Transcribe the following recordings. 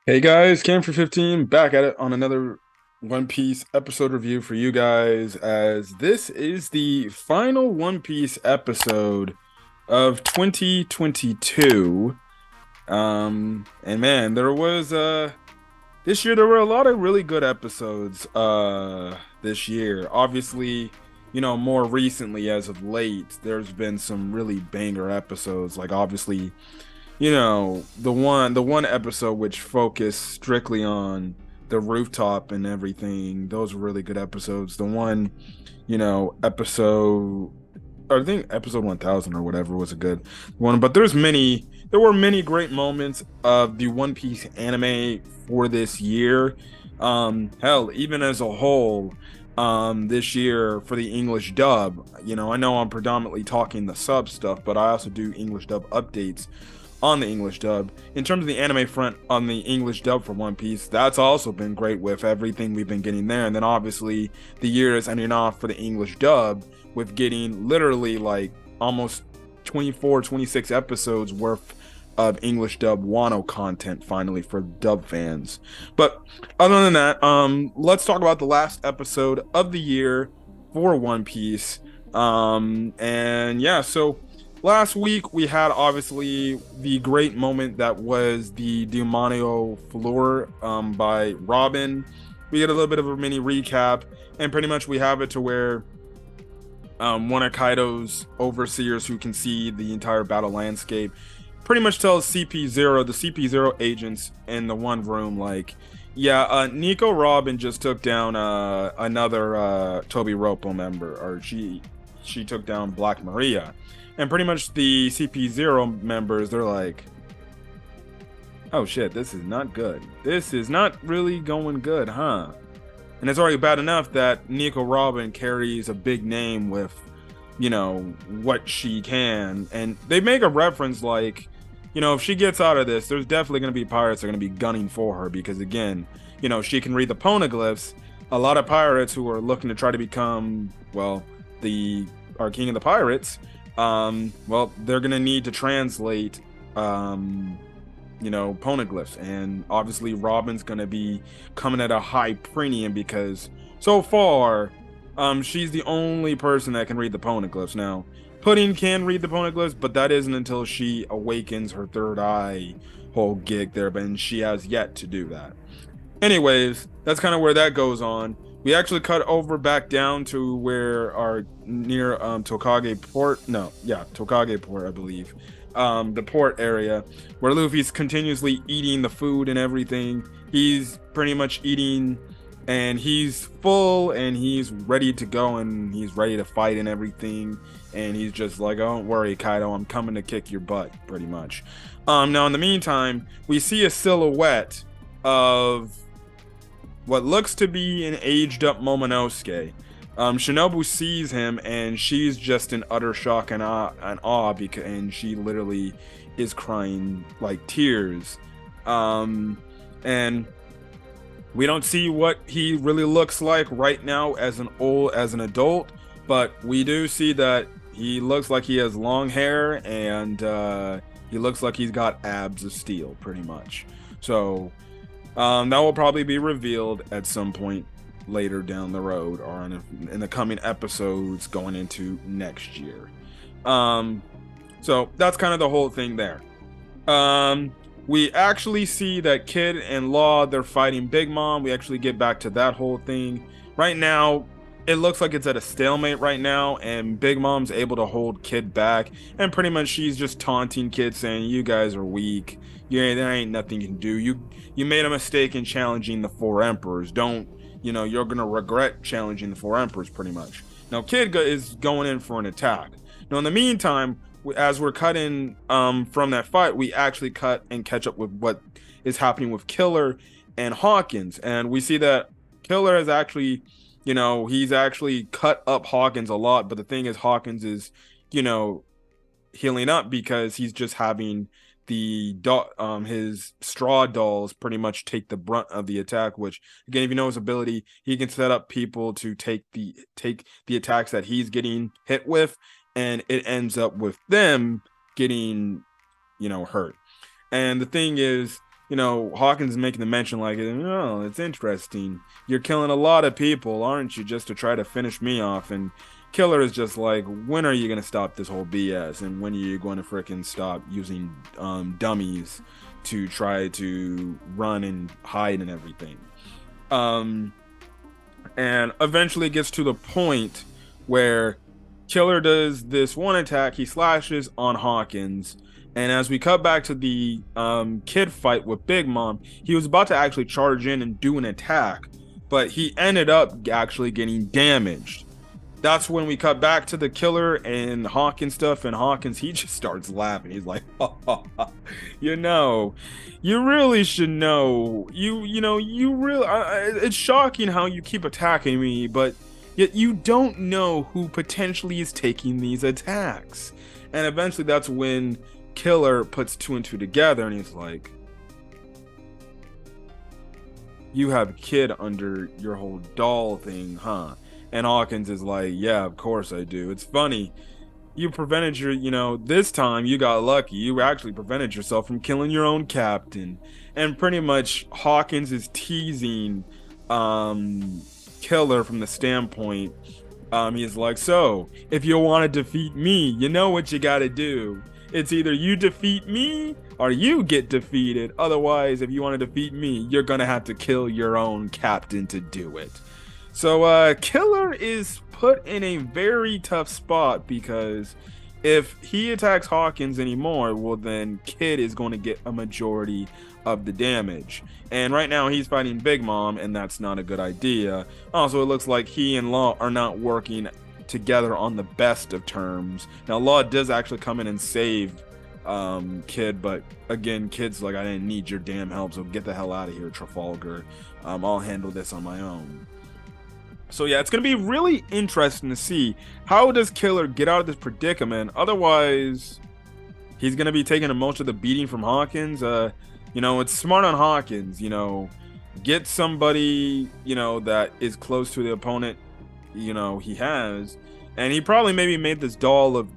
Hey guys, Cam for 15 back at it on another One Piece episode review for you guys, as this is the final One Piece episode of 2022. And man, there was this year there were a lot of really good episodes this year. Obviously, more recently as of late, there's been some really banger episodes, like obviously the one episode which focused strictly on the rooftop and everything. Those were really good episodes. The one, episode, I think episode 1000 or whatever, was a good one. But there were many great moments of the One Piece anime for this year. Hell, even as a whole, this year for the English dub, I know I'm predominantly talking the sub stuff, but I also do English dub updates on the English dub. In terms of the anime front on the English dub for One Piece, that's also been great with everything we've been getting there. And then obviously the year is ending off for the English dub with getting literally like almost 24, 26 episodes worth of English dub Wano content finally for dub fans. But other than that, let's talk about the last episode of the year for One Piece. And yeah, so last week we had obviously the great moment that was the Diamanio floor by Robin. We get a little bit of a mini recap, and pretty much we have it to where one of Kaido's overseers who can see the entire battle landscape pretty much tells CP0, the CP0 agents in the one room, like, yeah, Nico Robin just took down another Toby Ropo member, or she took down Black Maria. And pretty much the CP0 members, they're like, oh shit, this is not good. This is not really going good, huh? And it's already bad enough that Nico Robin carries a big name with, what she can. And they make a reference like, if she gets out of this, there's definitely going to be pirates that are going to be gunning for her because, again, she can read the poneglyphs. A lot of pirates who are looking to try to become, well, our king of the pirates, well, they're going to need to translate, poneglyphs. And obviously, Robin's going to be coming at a high premium because so far, she's the only person that can read the poneglyphs. Now, Pudding can read the poneglyphs, but that isn't until she awakens her third eye whole gig there, but she has yet to do that. Anyways, that's kind of where that goes on. We actually cut over back down to where our near Tokage port. No, yeah, Tokage port, I believe. The port area where Luffy's continuously eating the food and everything. He's pretty much eating and he's full and he's ready to go and he's ready to fight and everything. And he's just like, oh, don't worry, Kaido, I'm coming to kick your butt, pretty much. Now in the meantime, we see a silhouette of what looks to be an aged up Momonosuke. Shinobu sees him and she's just in utter shock and awe because, and she literally is crying like tears. And we don't see what he really looks like right now as an adult, but we do see that he looks like he has long hair and he looks like he's got abs of steel, pretty much. So that will probably be revealed at some point later down the road or in the coming episodes going into next year. So that's kind of the whole thing there. We actually see that Kid and Law, they're fighting Big Mom. We actually get back to that whole thing. Right now, it looks like it's at a stalemate right now, and Big Mom's able to hold Kid back, and pretty much she's just taunting Kid, saying, "You guys are weak. There ain't nothing you can do. You made a mistake in challenging the Four Emperors. Don't, you're gonna regret challenging the Four Emperors, pretty much." Now, Kid is going in for an attack. Now, in the meantime, as we're cutting from that fight, we actually cut and catch up with what is happening with Killer and Hawkins, and we see that Killer is actually, he's actually cut up Hawkins a lot. But the thing is, Hawkins is, healing up because he's just having his straw dolls pretty much take the brunt of the attack. Which, again, if you know his ability, he can set up people to take the attacks that he's getting hit with, and it ends up with them getting, hurt. And the thing is, Hawkins is making the mention like, oh, it's interesting. You're killing a lot of people, aren't you, just to try to finish me off? And Killer is just like, when are you gonna stop this whole BS? And when are you going to freaking stop using dummies to try to run and hide and everything? Um, and eventually it gets to the point where Killer does this one attack. He slashes on Hawkins, and as we cut back to the kid fight with Big Mom, he was about to actually charge in and do an attack, but he ended up actually getting damaged. That's when we cut back to the Killer and Hawkins stuff, and Hawkins, he just starts laughing. He's like, you know, you really should know. You really. It's shocking how you keep attacking me, but yet you don't know who potentially is taking these attacks. And eventually, that's when Killer puts two and two together, and he's like, you have a kid under your whole doll thing, huh? And Hawkins is like, yeah, of course I do. It's funny. You prevented this time you got lucky. You actually prevented yourself from killing your own captain. And pretty much Hawkins is teasing Killer from the standpoint. He's like, so if you want to defeat me, you know what you got to do. It's either you defeat me or you get defeated. Otherwise, if you want to defeat me, you're going to have to kill your own captain to do it. So Killer is put in a very tough spot because if he attacks Hawkins anymore, well then Kid is going to get a majority of the damage. And right now he's fighting Big Mom, and that's not a good idea. Also, it looks like he and Law are not working together on the best of terms. Now Law does actually come in and save Kid, but again, Kid's like, I didn't need your damn help, so get the hell out of here, Trafalgar. I'll handle this on my own. So yeah, it's going to be really interesting to see how does Killer get out of this predicament. Otherwise, he's going to be taking most of the beating from Hawkins. It's smart on Hawkins, get somebody, that is close to the opponent, he has. And he probably maybe made this doll of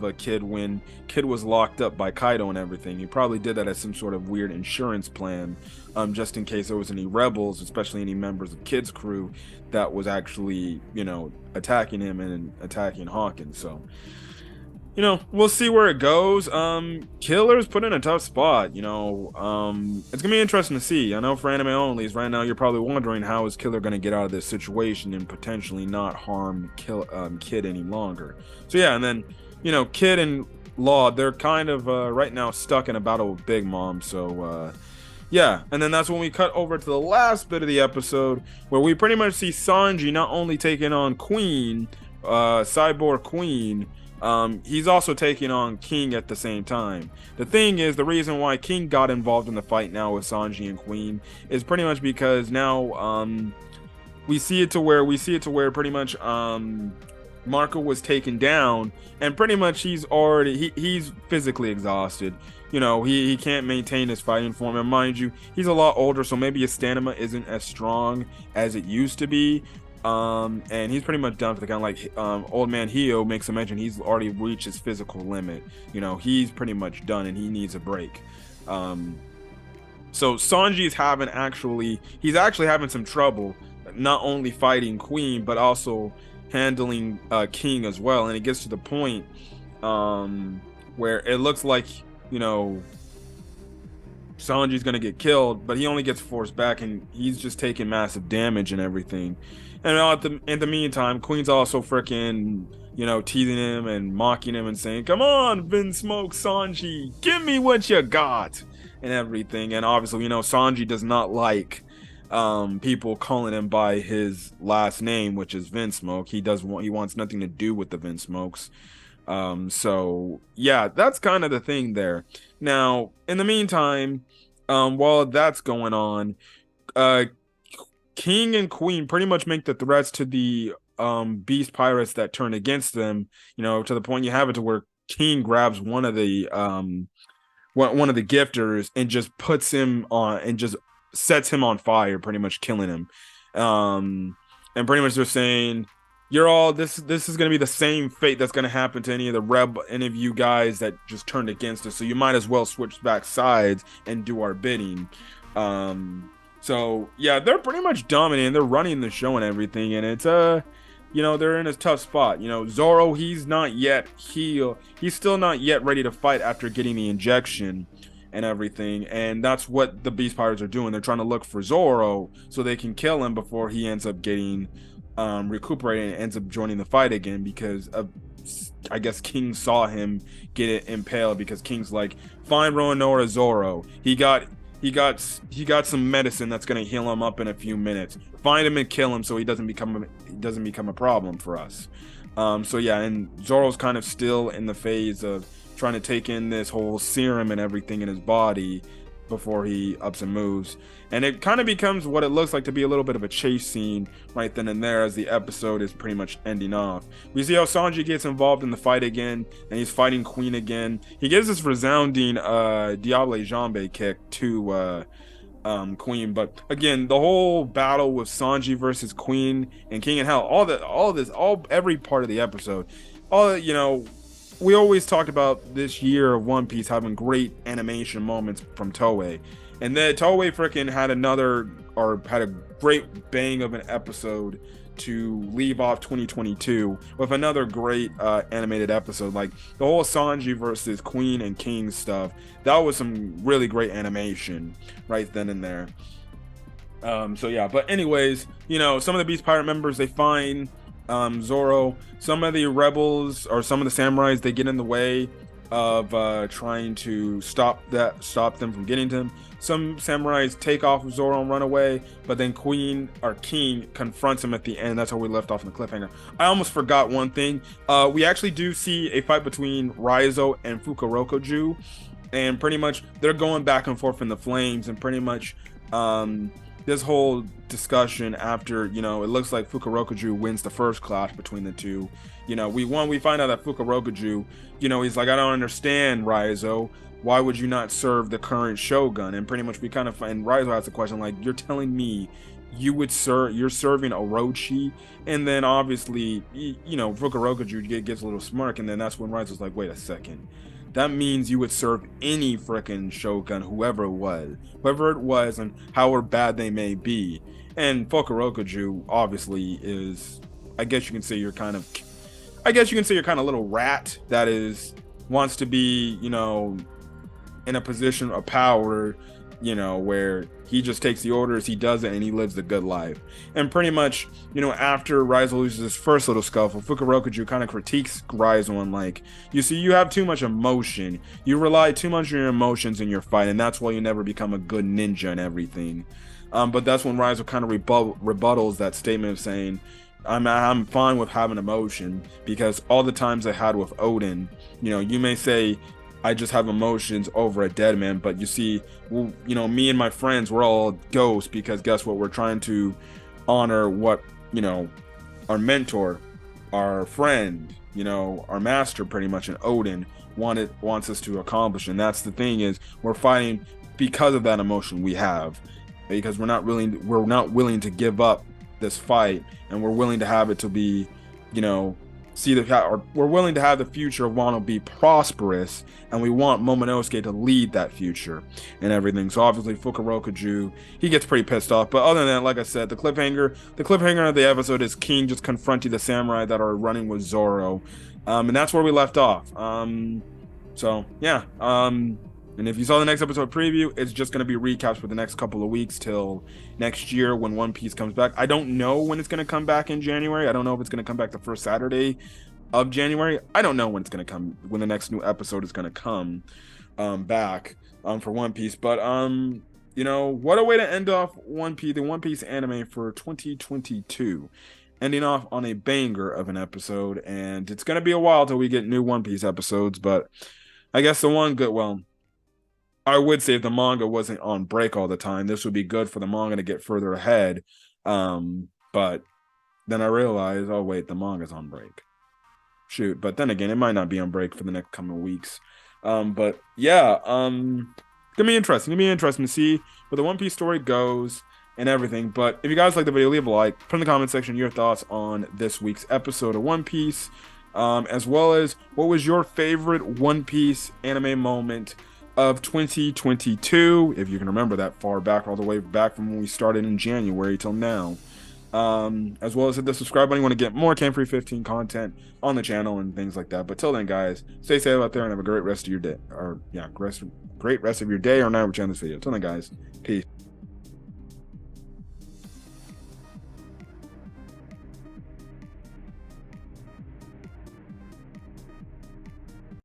a Kid when Kid was locked up by Kaido and everything. He probably did that as some sort of weird insurance plan, just in case there was any rebels, especially any members of Kid's crew that was actually, attacking him and attacking Hawkins. So, we'll see where it goes. Killer's put in a tough spot. It's gonna be interesting to see. I know for anime onlys right now, you're probably wondering how is Killer gonna get out of this situation and potentially not harm Kid any longer. So yeah, and then Kid and Law, they're kind of right now stuck in a battle with Big Mom. So yeah, and then that's when we cut over to the last bit of the episode where we pretty much see Sanji not only taking on Queen, Cyborg Queen. He's also taking on King at the same time. The thing is, the reason why King got involved in the fight now with Sanji and Queen is pretty much because now we see it to where pretty much Marco was taken down, and pretty much he's physically exhausted. He can't maintain his fighting form, and mind you, he's a lot older, so maybe his stamina isn't as strong as it used to be. And he's pretty much done for the count. Like old man Hio makes a mention, he's already reached his physical limit. He's pretty much done and he needs a break. So Sanji's he's actually having some trouble, not only fighting Queen but also handling King as well. And it gets to the point where it looks like Sanji's gonna get killed, but he only gets forced back, and he's just taking massive damage and everything. And in the meantime, Queen's also freaking, teasing him and mocking him and saying, "Come on, Vinsmoke Sanji, give me what you got," and everything. And obviously, Sanji does not like people calling him by his last name, which is Vinsmoke. He wants nothing to do with the Vinsmokes. So yeah, that's kind of the thing there. Now, in the meantime, while that's going on, King and Queen pretty much make the threats to the beast pirates that turn against them, to the point you have it to where King grabs one of the gifters and just puts him on and just sets him on fire, pretty much killing him. And pretty much they're saying, you're all this is gonna be the same fate that's gonna happen to any of you guys that just turned against us. So you might as well switch back sides and do our bidding. So yeah, they're pretty much dominating. They're running the show and everything, and it's they're in a tough spot. Zoro, he's still not yet ready to fight after getting the injection and everything, and that's what the Beast Pirates are doing. They're trying to look for Zoro so they can kill him before he ends up getting recuperating and ends up joining the fight again, because I guess King saw him get it impaled, because King's like, find Roronoa Zoro. He got some medicine that's gonna heal him up in a few minutes. Find him and kill him so he doesn't become a problem for us. So yeah, and Zoro's kind of still in the phase of trying to take in this whole serum and everything in his body before he ups and moves. And it kind of becomes what it looks like to be a little bit of a chase scene right then and there as the episode is pretty much ending off. We see how Sanji gets involved in the fight again, and he's fighting Queen again. He gives this resounding Diable Jambe kick to Queen, but again, the whole battle with Sanji versus Queen and King and Hell, every part of the episode, we always talked about this year of One Piece having great animation moments from Toei, and then Toei freaking had a great bang of an episode to leave off 2022 with another great animated episode. Like the whole Sanji versus Queen and King stuff, that was some really great animation right then and there. So yeah, but anyways, some of the Beast Pirate members, they find Zoro. Some of the rebels or some of the samurais, they get in the way of trying to stop them from getting to him. Some samurais take off with Zoro and run away, but then Queen or King confronts him at the end. That's how we left off in the cliffhanger. I almost forgot one thing. We actually do see a fight between Raizo and Fukurokuju, and pretty much they're going back and forth in the flames, and pretty much this whole discussion after, it looks like Fukurokuju wins the first clash between the two. We find out that Fukurokuju, he's like, I don't understand, Raizo. Why would you not serve the current shogun? And pretty much we kind of find Raizo asks the question like, you're telling me you're serving Orochi? And then obviously, Fukurokuju gets a little smirk, and then that's when Raizo's like, wait a second. That means you would serve any frickin' shogun, whoever it was, and however bad they may be. And Fukurokuju obviously is, I guess you can say you're kind of a little rat that wants to be, in a position of power, where he just takes the orders, he does it, and he lives the good life. And pretty much, after Raizo loses his first little scuffle, Fukurokuju kind of critiques Raizo and like, you see, you have too much emotion. You rely too much on your emotions in your fight, and that's why you never become a good ninja and everything. But that's when Raizo kind of rebuttals that statement of saying, I'm fine with having emotion, because all the times I had with Odin, you may say I just have emotions over a dead man, but you see, me and my friends, we're all ghosts, because guess what? We're trying to honor what, our mentor, our friend, our master pretty much, and Odin wants us to accomplish. And that's the thing, is we're fighting because of that emotion we have, because we're not willing to give up this fight, and we're willing to have it to be, we're willing to have the future of Wano be prosperous, and we want Momonosuke to lead that future and everything. So obviously Fukurokuju, he gets pretty pissed off. But other than that, like I said, the cliffhanger of the episode is King just confronting the samurai that are running with Zoro, and that's where we left off. So yeah, and if you saw the next episode preview, it's just going to be recaps for the next couple of weeks till next year when One Piece comes back. I don't know when it's going to come back in January. I don't know if it's going to come back the first Saturday of January. I don't know when it's going to come, when the next new episode is going to come back for One Piece. But, what a way to end off the One Piece anime for 2022. Ending off on a banger of an episode. And it's going to be a while till we get new One Piece episodes. But I guess I would say if the manga wasn't on break all the time, this would be good for the manga to get further ahead. But then I realized, oh wait, the manga's on break. Shoot, but then again, it might not be on break for the next coming weeks. But yeah, it's gonna be interesting. To see where the One Piece story goes. and everything. But if you guys like the video, leave a like. Put in the comment section your thoughts on this week's episode of One Piece, as well as what was your favorite One Piece anime moment of 2022, if you can remember that far back, all the way back from when we started in January till now. As well as hit the subscribe button. You want to get more Cam Free 15 content on the channel and things like that. But till then, guys, stay safe out there and have a great rest of your day. Or yeah, great rest of your day or night, which end this video. Till then, guys, peace.